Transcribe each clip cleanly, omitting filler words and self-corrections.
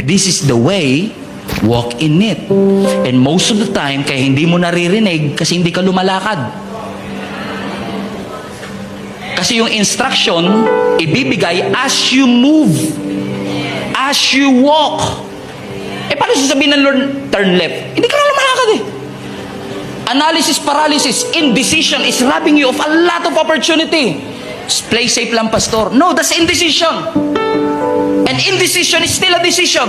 This is the way, walk in it. And most of the time, kaya hindi mo naririnig kasi hindi ka lumalakad. Kasi yung instruction, ibibigay as you move, as you walk. Paano sasabihin ng Lord, turn left? Hindi ka na lumalakad eh. Analysis paralysis, indecision is robbing you of a lot of opportunity. Play safe lang, pastor. No, that's indecision. And indecision is still a decision.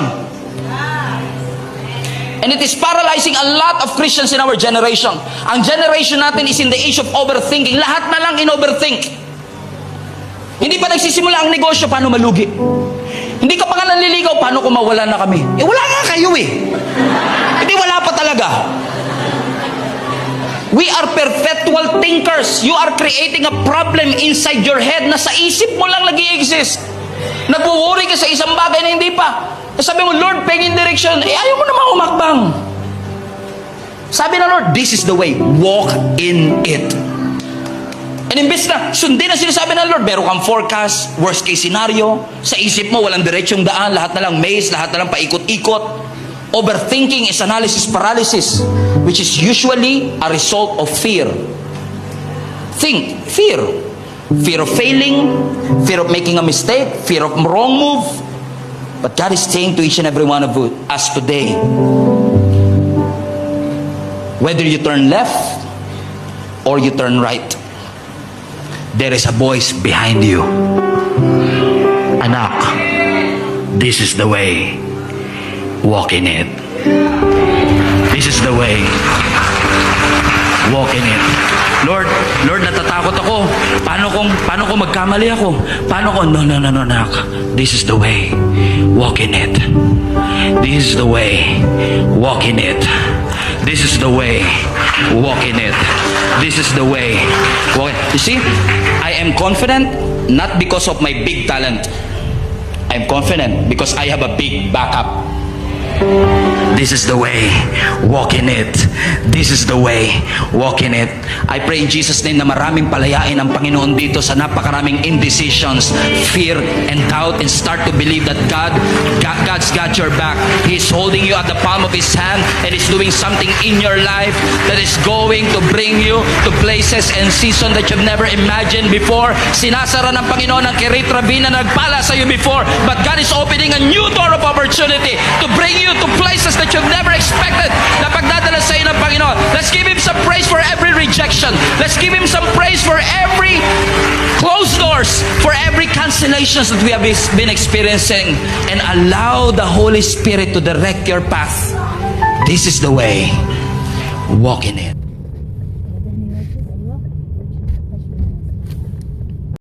And it is paralyzing a lot of Christians in our generation. Ang generation natin is in the age of overthinking. Lahat na lang in-overthink. Hindi pa nagsisimula ang negosyo, paano malugi? Hindi ka pa nga nanliligaw, paano kung mawala na kami? Wala nga kayo eh. Hindi, wala pa talaga. We are perpetual thinkers. You are creating a problem inside your head na sa isip mo lang nag-i-exist. Nagwo-worry ka sa isang bagay na hindi pa. Sabi mo, Lord, pengin direction. Ayaw mo naman umakbang. Sabi ng Lord, this is the way. Walk in it. And imbes na, sundin ang sinasabi ng Lord, meron kang forecast, worst case scenario, sa isip mo, walang diretsyong daan, lahat na lang maze, lahat na lang paikot-ikot. Overthinking is analysis paralysis, which is usually a result of fear. Think, fear. Fear of failing, fear of making a mistake, fear of wrong move. But God is saying to each and every one of us today, whether you turn left or you turn right, there is a voice behind you. Anak, this is the way. Walk in it. This is the way. Walk in it. Lord, natatakot ako. Paano kung magkamali ako? No, anak. This is the way. Walk in it. This is the way. Walk in it. This is the way. Walk in it. This is the way. Walk in. You see, I am confident not because of my big talent. I'm confident because I have a big backup. This is the way. Walk in it. This is the way. Walk in it. I pray in Jesus' name na maraming palayain ang Panginoon dito sa napakaraming indecisions, fear, and doubt, and start to believe that God's got your back. He's holding you at the palm of His hand and is doing something in your life that is going to bring you to places and season that you've never imagined before. Sinasara ng Panginoon ang Kirit Ravine na nagpala sa iyo before, but God is opening a new door of opportunity to bring you to places that you've never expected na pagdadala sa iyo ng Panginoon. Let's give Him some praise for every rejection. Let's give Him some praise for every closed doors, for every cancellations that we have been experiencing, and allow the Holy Spirit to direct your path. This is the way. Walk in it.